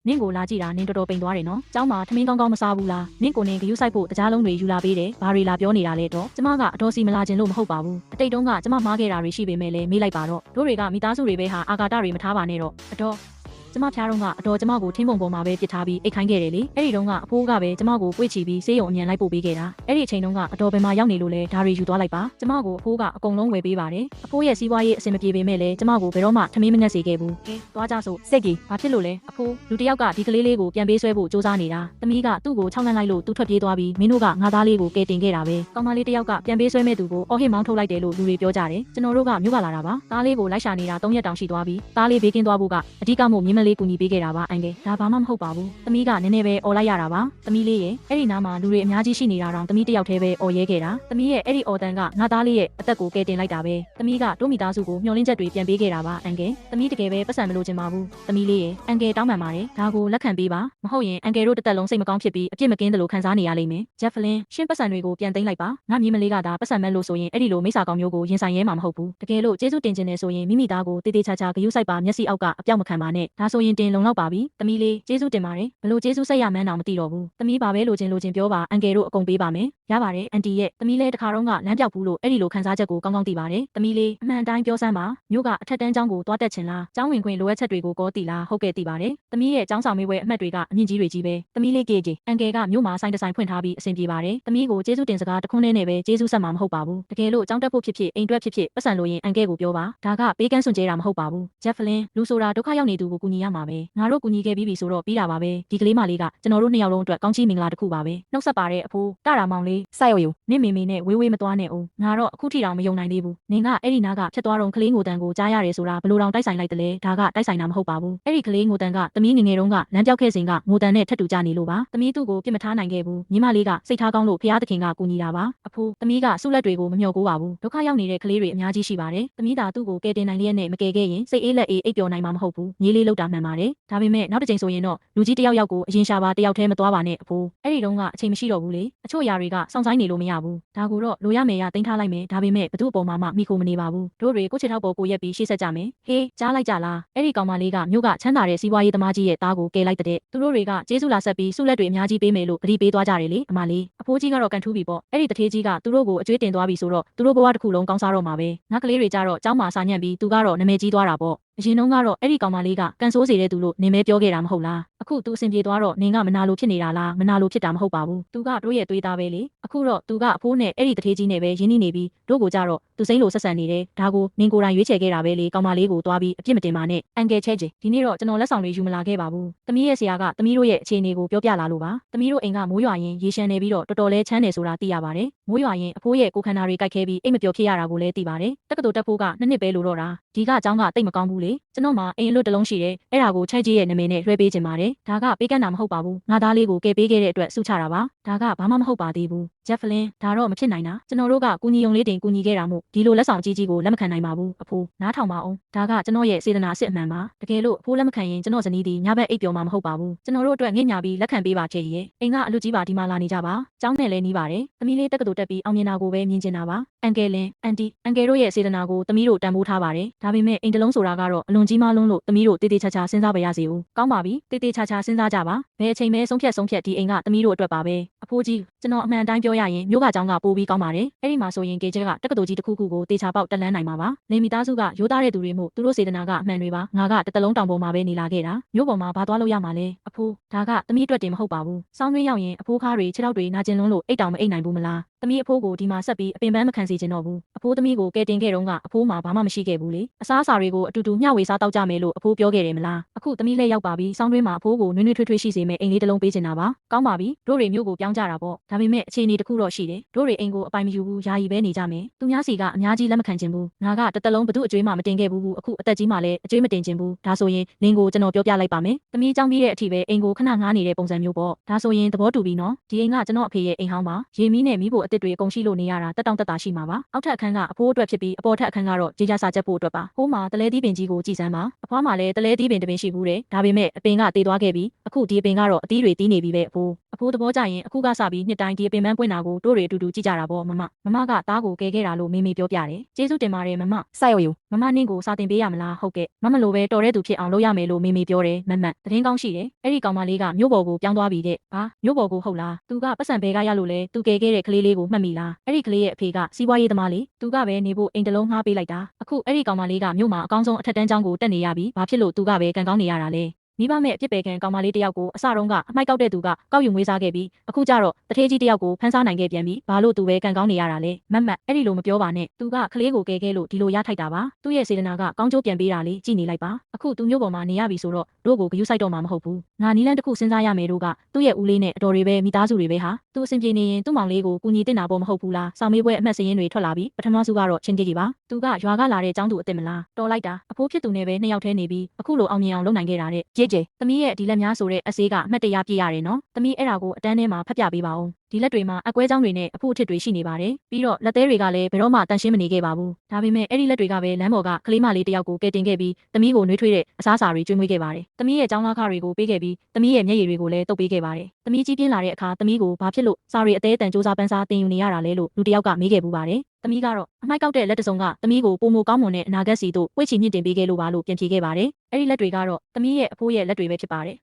နင့်ကိုလာကြည့်တာနင်တော်တော်ပိန်သွားတယ်နော်ကျောင်းမှာထမင်းကောင်းကောင်းမစားဘူးလားနင့်ကိုနင်ဂယုစိုက်ဖို့တကြားလုံးတွေယူလာပေးတယ်ဘာတွေလာပြောနေတာလဲတော့ကျမကအတော်စီမလာခြင်းလို့မဟုတ်ပါဘူးအတိတ်တုန်းကကျမမှားခဲ့တာတွေရှိပေမဲ့လည်းမေးလိုက်ပါတော့တို့တွေကမိသားစုတွေပဲဟာအာဃာတတွေမထားပါနဲ့တော့အတော်ကျမဖျားတော့ကအတော်ကျမကိုထင်းပုံပေါ်မှာပဲပစ်ထားပြီးအိတ်ခိုင်းခဲ့တယ်လေအဲ့ဒီတုန်းကအဖိုးကပဲကျမကိုပွေ့ချီပြီးဆေးရုံအမြန်လိုက်ပို့ပေးခဲ့တာအဲ့ဒီအချိန်တုန်းကအတော်ဘယ်မှာရောက်နေလို့လဲဒါတွေယူသွားလိုက်ပါကျမကိုအဖိုးကအကုန်လုံးဝယ်ပေးပါတယ်အဖိုးရဲ့စီးပွားရေးအဆင်မပြေပေမဲ့လည်းကျမကိုဘယ်တော့မှထမင်းမငတ်စေခဲ့ဘူးကဲသွားကြစို့စိတ်ကြီးဘာဖြစ်လို့လဲအဖိုးလူတယောက်ကဒီကလေးလေးကိုပြန်ပေးဆွဲဖို့စူးစမ်းနေတာသမီးကသူ့ကိုခြောက်လှမ်းလိုက်လို့သူထွက်ပြေးသွားပြီးမင်းတို့ကငါသားလေးကိုကယ်တင်ခဲ့တာပဲကောင်မလေးတယောက်ကပြန်ပေးဆွဲမဲ့သူကိုအော်ဟစ်မောင်းထုတ်လိုက်တယ်လို့လူတွေပြောကြတယ်ကျွန်တော်တို့ကမြို့ကလာတာပါသားလေးကိုလိုက်ရှာနေတာ3ရက်တောင်ရှိသွားပြီသားလေးဘေးကင်းသွားဖို့ကအဓိကမို့မြင်းမလေးကူညီပေးခဲ့တာပါအန်ကဲဒါဘာမှမဟုတ်ပါဘူးသမီးကနည်းနည်းပဲអော်လိုက်ရတာပါသမီးလေးရဲ့အဲ့ဒီနားမှာလူတွေအများကြီးရှိနေတာတောင်သမီးတယောက်တည်းပဲអော်ရဲခဲ့တာသမီးရဲ့အဲ့ဒီអော်တန်ကငါသားလေးရဲ့အသက်ကိုကယ်တင်လိုက်တာပဲသမီးကတို့မိသားစုကိုမျှော်လင့်ချက်တွေပြန်ပေးခဲ့တာပါအန်ကဲသမီးတကယ်ပဲပတ်စံမလို့ချင်ပါဘူးသမီးလေးရဲ့အန်ကဲတောင်းပန်ပါတယ်ဒါကိုလက်ခံပေးပါမဟုတ်ရင်အန်ကဲတို့တစ်သက်လုံးစိတ်မကောင်းဖြစ်ပြီးအပြစ်မကင်းတယ်လို့ခံစားနေရလိမ့်မယ်ဂျက်ဖလင်းရှင်းပတ်စံတွေကိုပြန်သိမ်းလိုက်ပါငါမြင်းမလေးကဒါပတ်စံမဲ့လို့ဆိုရင်အဲ့ဒီလိုမိစ္ဆာကောင်မျိုးကိုရင်ဆိုင်ရဲမှာမဟုတ်ဘူးတကယ်လို့ကျေးဇူးတင်ခြင်းနဲ့ဆိုရင်မိမိသားကိုတေးသေးချာချာဂရုစိုက်ပါမျက်စိအောက်ကအပြောက်မခံပါနဲ့ဒါဆိုရင်တင်လုံလောက်ပါပြီသမီးလေးကျေးဇူးတင်ပါတယ်ဘလို့ကျေးဇူးဆက်ရမှန်းတောင်မသိတော့ဘူးသမီးဘာပဲလိုချင်ပြောပါအန်ကယ်တို့အကုန်ပေးပါမယ်ရပါတယ်အန်တီရဲ့သမီးလေးတစ်ခါတော့ကလမ်းပြောက်ဘူးလို့အဲ့ဒီလိုခံစားချက်ကိုကောင်းကောင်းသိပါတယ်သမီးလေးအမှန်တိုင်းပြောစမ်းပါမြို့ကအထက်တန်းကျောင်းကိုသွားတက်ချင်လားကျောင်းဝင်ခွင့်လိုအပ်ချက်တွေကိုကောသိလားဟုတ်ကဲ့သိပါတယ်သမီးရဲ့ကျောင်းဆောင်မေးပွဲအမှတ်တွေကအမြင့်ကြီးတွေကြီးပဲသမီးလေးကေကေအန်ကယ်ကမြို့မှာဆိုင်တစ်ဆိုင်ဖွင့်ထားပြီးအဆင်ပြေပါတယ်သမီးကိုကျေးဇူးတင်စကားတစ်ခွန်းနဲ့ပဲကျေးဇူးဆက်မှာမဟုတ်ပါဘူးတကယ်လို့ကျောင်းတက်ဖို့ဖြစ်ဖြစ်အိမ်တွက်ဖြစ်ဖြစ်ပတ်စံလို့ရင်အန်ကယ်ကိုပြောပါဒါကပေးကမ်းစွန့်ကြဲတာမဟုတ်ပါဘူးဂျက်ဖလင်းလူဆိုတာဒုက္ခရောက်နေသူကိုကူညီရမှာပဲငါတို့ကူညီခဲ့ပြီးပြီဆိုတော့ပြီးတာပါပဲဒီကလေးမလေးကကျွန်တော်တို့နှစ်ယောက်လုံးအတွက်ကောင်းချီးမင်္ဂလာတစ်ခုပါပဲနှုတ်ဆက်ပါတဲ့အဖိုးတရာမောင်လေးစိုက်ရုံနင့်မေနဲ့ဝေးမသွားနဲ့ဦးငါတော့အခုထိတောင်မယုံနိုင်သေးဘူးနင်ကအဲ့ဒီနားကဖြတ်သွားတော့ကလေးငိုတန်ကိုကြားရတယ်ဆိုတာဘလို့တောင်တိုက်ဆိုင်လိုက်တယ်လေဒါကတိုက်ဆိုင်တာမဟုတ်ပါဘူးအဲ့ဒီကလေးငိုတန်ကသမီးငယ်ငယ်တုန်းကလမ်းပြောက်ခဲ့စဉ်ကငိုတန်နဲ့ထပ်တူကြနေလို့ပါသမီးသူ့ကိုပြစ်မထားနိုင်ခဲ့ဘူးညီမလေးကစိတ်ထားကောင်းလို့ဖះသခင်ကကူညီတာပါအဖိုးသမီးကစုလက်တွေကိုမမျှော်ကိုးပါဘူးဒုက္ခရောက်နေတဲ့ကလေးတွေအများကြီးရှိပါတယ်သမီးသာသူ့ကိုကယ်တင်နိုင်လျက်နဲ့မကယ်ခဲ့ရင်စိတ်အေးလက်အေးအိပ်ပျော်နိုင်မှာမဟုတ်ဘူးညီလေးလောက်တာမှန်ပါတယ်ဒါပေမဲ့နောက်တစ်ချိန်ဆိုရင်တော့လူကြီးတယောက်ကိုအရင်ရှာပါတယောက်တည်းမသွားပါနဲ့အဖိုးအဲ့ဒီတုန်းကအချိန်မရှိတော့ဘူးလေအချို့ຢာတွေကစောင့်ဆိုင်နေလို့မရဘူးဒါကိုတော့လိုရမယ်ရတင်ထားလိုက်မယ်ဒါပေမဲ့ဘသူ့အပေါ်မှာမှမိခိုမနေပါဘူးတို့တွေကိုချစ်ထောက်ပေါ်ကိုရက်ပြီးရှေ့ဆက်ကြမယ်ဟေးကြားလိုက်ကြလားအဲ့ဒီကောင်မလေးကမြို့ကချမ်းသာတဲ့စီးပွားရေးသမားကြီးရဲ့သားကိုကယ်လိုက်တဲ့သူတို့တွေကကျေးဇူးလာဆက်ပြီးစုလက်တွေအများကြီးပေးမယ်လို့ဂရီပေးသွားကြတယ်လေအမလေးအဖိုးကြီးကတော့ကန်ထူးပြီပေါ့အဲ့ဒီတထေးကြီးကသူတို့ကိုအကျွေးတင်သွားပြီဆိုတော့သူတို့ဘဝတစ်ခုလုံးကောင်းစားတော့မှာပဲငါကလေးတွေကြတော့ကျောင်းမှာစာညံ့ပြီးသူကတော့နာမည်ကြီးသွားတာပေါ့အရင်တုန်းကတော့အဲ့ဒီကောင်မလေးကကန်ဆိုးစေတဲ့သူလို့နင်ပဲပြောခဲ့တာမဟုတ်လားအခုသူအဆင်ပြေသွားတော့နင်ကမနာလို့ဖြစ်နေတာလားမနာလို့ဖြစ်တာမဟုတ်ပါဘူးသူကတို့ရဲ့သွေးသားပဲလေအခုတော့သူကအဖိုးနဲ့အဲ့ဒီတထေးကြီးနဲ့ပဲရင်းနှီးနေပြီးတို့ကိုကြတော့သူစိမ့်လို့ဆက်ဆံနေတယ်ဒါကိုနင်ကိုယ်တိုင်ရွေးချယ်ခဲ့တာပဲလေကောင်မလေးကိုသွားပြီးအပြစ်မတင်ပါနဲ့အန်ကယ်ချဲကြီးဒီနေ့တော့ကျွန်တော်လက်ဆောင်တွေယူမလာခဲ့ပါဘူးသမီးရဲ့ဆရာကသမီးတို့ရဲ့အခြေအနေကိုပြောပြလာလို့ပါသမီးတို့အိမ်ကမိုးရွာရင်ရေရှမ်းနေပြီးတော့တော်တော်လေးချမ်းတယ်ဆိုတာသိရပါတယ်မိုးရွာရင်အဖိုးရဲ့ကိုခန္ဓာတွေကြိုက်ခဲပြီးအိမ်မပျော်ဖြစ်ရတာကိုလည်းသိပါတယ်တက္ကသိုလ်တက်ဖို့က2နှစ်ပဲလို့တော့တာဒီကအကြောင်းကတိတ်မကောင်းဘူးလေကျွန်တော်မှအိမ်အလွတ်တစ်လုံးရှိတယ်အဲ့ဒါကိုချိုက်ကြီးရဲ့နာမည်နဲ့လွှဲပေးခြင်းပါတယ်ဒါကပေးကမ်းတာမဟုတ်ပါဘူးငါသားလေးကိုကယ်ပေးခဲ့တဲ့အတွက်ဆုချတာပါဒါကဘာမှမဟုတ်ပါသေးဘူးဂျက်ဖလင်းဒါတော့မဖြစ်နိုင်တာကျွန်တော်တို့ကကူညီုံလေးတင်ကူညီခဲ့တာမို့ဒီလိုလက်ဆောင်ကြီးကိုလက်မခံနိုင်ပါဘူးအဖိုးနားထောင်ပါအောင်ဒါကကျွန်တော်ရဲ့စေတနာအစ်အမှန်ပါတကယ်လို့အဖိုးလက်မခံရင်ကျွန်တော်ဇနီးဒီညဘက်အိပ်ပျော်မှာမဟုတ်ပါဘူးကျွန်တော်တို့အတွက်ငှက်ညာပြီးလက်ခံပေးပါချေကြီးရဲ့အိမ်ကအလူကြီးပါဒီမှာလာနေကြပါကျောင်းနဲ့လည်းနီးပါတယ်သမီးလေးတက္ကသိုလ်တက်ပြီးအောင်မြင်တာကိုပဲမြင်ချင်တာပါအန်ကယ်လင်းအန်တီတို့ရဲ့စေတနာကိုသမီးတို့တန်ဖိုးထားပါတယ်ဒါပေမဲ့အိမ်တစ်လုံးဆိုတာကတော့အလွန်ကြီးမားလွန်းလို့သမီးတို့တေးသေးချာချာစဉ်းစားပါရစေဦးကောင်းပါပြီတေးသေးချာချာစဉ်းစားကြပါဘယ်အချိန်ပဲဆုံးဖြတ်ဒီအိမ်ကသမီးတို့အတွက်ပါပဲအဖိုးကြီးကျွန်တော်အမှန်တိုင်းပြောရရင်မြို့ကကျောင်းကပို့ပြီးကောင်းပါတယ်အဲ့ဒီမှာဆိုရင်ကေကျက်ကတက္ကသိုလ်ကြီးတစ်ခုခုကိုတေချာပေါက်တက်လန်းနိုင်မှာပါနေမိသားစုကရိုးသားတဲ့သူတွေမို့သူတို့စေတနာကအမှန်တွေပါငါကတစ်တလုံးတောင်ပေါ်မှာပဲနေလာခဲ့တာမြို့ပေါ်မှာဘာသွားလို့ရမှာလဲအဖိုးဒါကသမီးအတွက်တင်မဟုတ်ပါဘူးစောင်းတွင်းရောက်ရင်အဖိုးခါးတွေခြေထောက်တွေနာကျင်လွန်းလို့အိတ်တောင်မအိတ်နိုင်ဘူးမလားသမီးအဖိုးကိုဒီမှာဆက်ပြီးအပင်ပန်းမခံစေချင်တော့ဘူးအဖိုးသမီးကိုကယ်တင်ခဲ့တုန်းကအဖိုးမှာဘာမှမရှိခဲ့ဘူးလေအစားအစာတွေကိုအတူတူမျှဝေစားတောက်ကြမယ်လို့အဖိုးပြောခဲ့တယ်မလားအခုသမီးလည်းရောက်ပါပြီစောင်းတွင်းမှာအဖိုးကိုနွေးနွေးထွေးထွေးရှိစေမယ်အိမ်လေးတစ်လုံးပေးချင်တာပါကောင်းပါပြီတို့တွေမျိုးကိုပြောင်းကြတာပေါ့ဒါပေမဲ့အခြေအနေတစ်ခုတော့ရှိတယ်တို့တွေအိမ်ကိုအပိုင်မယူဘူးယာယီပဲနေကြမယ်သူများစီကအများကြီးလက်မခံချင်ဘူးငါကတစ်သက်လုံးဘသူအကျွေးမှမတင်ခဲ့ဘူးအခုအသက်ကြီးမှလည်းအကျွေးမတင်ချင်ဘူးဒါဆိုရင်လင်းကိုကျွန်တော်ပြောပြလိုက်ပါမယ်သမီးเจ้าပြီးတဲ့အထိပဲအိမ်ကိုခဏငားနေတဲ့ပုံစံမျိုးပေါ့ဒါဆိုရင်သဘောတူပြီနော်ဒီအိမ်ကကျွန်တော်အဖေရဲ့အိမ်ဟောင်းပါရေမီးနဲ့မီးဖို့အစ်စ်တွေအကုန်ရှိလို့နေရတာတက်တောင့်တက်တာရှိမှာပါအောက်ထပ်အခန်းကအဖိုးအတွက်ဖြစ်ပြီးအပေါ်ထပ်အခန်းကတော့ကြေးကြစာချက်ဖို့အတွက်ပါဟိုးမှာတလဲသီးပင်ကြီးကိုကြည်စ န်းပါအဖွားမှလည်းတလဲသီးပင်တပင်ရှိဘူးတဲ့ဒါပေမဲ့အပင်ကတေးသွားခဲ့ပြီအခုဒီအပင်ကတော့အသီးတွေတီးနေပြီပဲအဖိုးသဘောကျရင်အခုကစပြီးနှစ်တိုင်းဒီအပင်ပန်းပွင့်တာကိုတို့တွေအတူတူကြည့်ကြတာပေါ့မမကသားကိုကယ်ခဲ့တာလို့မေမေပြောပြတယ်ကျေးဇူးတင်ပါတယ်မမစိုက်ရယူမမနင့်ကိုစာတင်ပေးရမလားဟုတ်ကဲ့မလိုပဲတော်တဲ့သူဖြစ်အောင်လုပ်ရမယ်လို့မေမေပြောတယ်မတ်သတင်းကောင်းရှိတယ်အဲ့ဒီကောင်မလေးကမြို့ပေါ်ကိုပြောင်းသွားပြီတဲ့ဟာမြို့ပေါ်ကိုဟုတ်လားသူကပတ်စံဘဲကရလို့လဲသူကယ်ခဲ့တဲ့ကလေးလေးကိုမှတ်မိလားအဲ့ဒီကလေးရဲ့အဖေကစီးပွားရေးသမားလေးသူကပဲနေဖို့အိမ်တလုံးငှားပေးလိုက်တာအခုအဲ့ဒီကောင်မလေးကမြို့မှာအကောင်းဆုံးအထက်တန်းကျောင်းကိုတက်နေရပြီဘာဖြစ်လို့သူကပဲကန်ကောင်းနေရတာလဲမိဘမဲ့အပြစ်ပယ်ခံကောင်မလေးတယောက်ကိုအစတုန်းကအမိုက်ကောက်တဲ့သူကကောက်ယူငွေစားခဲ့ပြီးအခုကျတော့တထေးကြီးတယောက်ကိုဖမ်းဆားနိုင်ခဲ့ပြန်ပြီးဘာလို့သူပဲကန်ကောင်းနေရတာလဲမတ်အဲ့ဒီလိုမပြောပါနဲ့သူကကလေးကိုကယ်ခဲ့လို့ဒီလိုရထိုက်တာပါသူ့ရဲ့စေတနာကကောင်းကျိုးပြန်ပေးတာလေကြည့်နေလိုက်ပါအခုသူမျိုးပေါ်မှာနေရပြီဆိုတော့တို့ကိုဂယုစိုက်တော့မှာမဟုတ်ဘူးငါနီလန်းတစ်ခုစဉ်းစားရမယ်တို့ကသူ့ရဲ့ဦးလေးနဲ့အတော်တွေပဲမိသားစုတွေပဲဟာသူအဆင်ပြေနေရင်သူ့မောင်လေးကိုကူညီတင်တာပေါ့မဟုတ်ဘူးလားစောင်းမေးပွဲအမှတ်စရင်းတွေထွက်လာပြီးပထမစုကတော့ချင်းကြီးပါသူကရွာကလာတဲ့ចောင်းသူအစ်စ်မလားတော်လိုက်တာအဖိုးဖြစ်သူနဲ့ပဲနှစ်ယောက်တည်းနေပြီးအခုလိုအောင်မြင်အောင်လုပ်နိုင်ခဲ့တာတဲ့ကြေးသမီးရဲ့ဒီလက်များဆိုတဲ့အစေးကအမှတ်တရပြည့်ရတယ်နော်သမီးအဲ့ဒါကိုအတန်းထဲမှာဖတ်ပြပေးပါဦးဒီလက်တွေမှာအကွဲကြောင်းတွေနဲ့အဖို့အထစ်တွေရှိနေပါတယ်ပြီးတော့လက်သေးတွေကလည်းဘယ်တော့မှတန်ရှင်းမနေခဲ့ပါဘူးဒါပေမဲ့အဲ့ဒီလက်တွေကပဲလမ်းပေါ်ကကလေးမလေးတယောက်ကိုကယ်တင်ခဲ့ပြီးသမီးကိုနှွေးထွေးတဲ့အစားအစာတွေကျွေးမွေးခဲ့ပါတယ်သမီးရဲ့ကျောင်းသားခတွေကိုပေးခဲ့ပြီးသမီးရဲ့မျက်ရည်တွေကိုလည်းတုပ်ပေးခဲ့ပါတယ်သမီးကြီးပြင်းလာတဲ့အခါသမီးကိုဘာဖြစ်လို့စာရီအသေးအတန်စူးစမ်းပန်းစားတင်ယူနေရတာလဲလို့လူတယောက်ကမေးခဲ့ပူပါတယ်သမီးကတော့အမိုက်ကောက်တဲ့လက်တစုံကသမီးကိုပုံမကောင်းမွန်တဲ့အနာဂတ်စီတို့ဝှေ့ချီမြင့်တင်ပေးခဲ့လို့ပါလို့ပြန်ဖြေခဲ့ပါတယ်အဲ့ဒီလက်တွေကတော့သမီးရဲ့အဖိုးရဲ့လက်တွေပဲဖြစ်ပါတယ်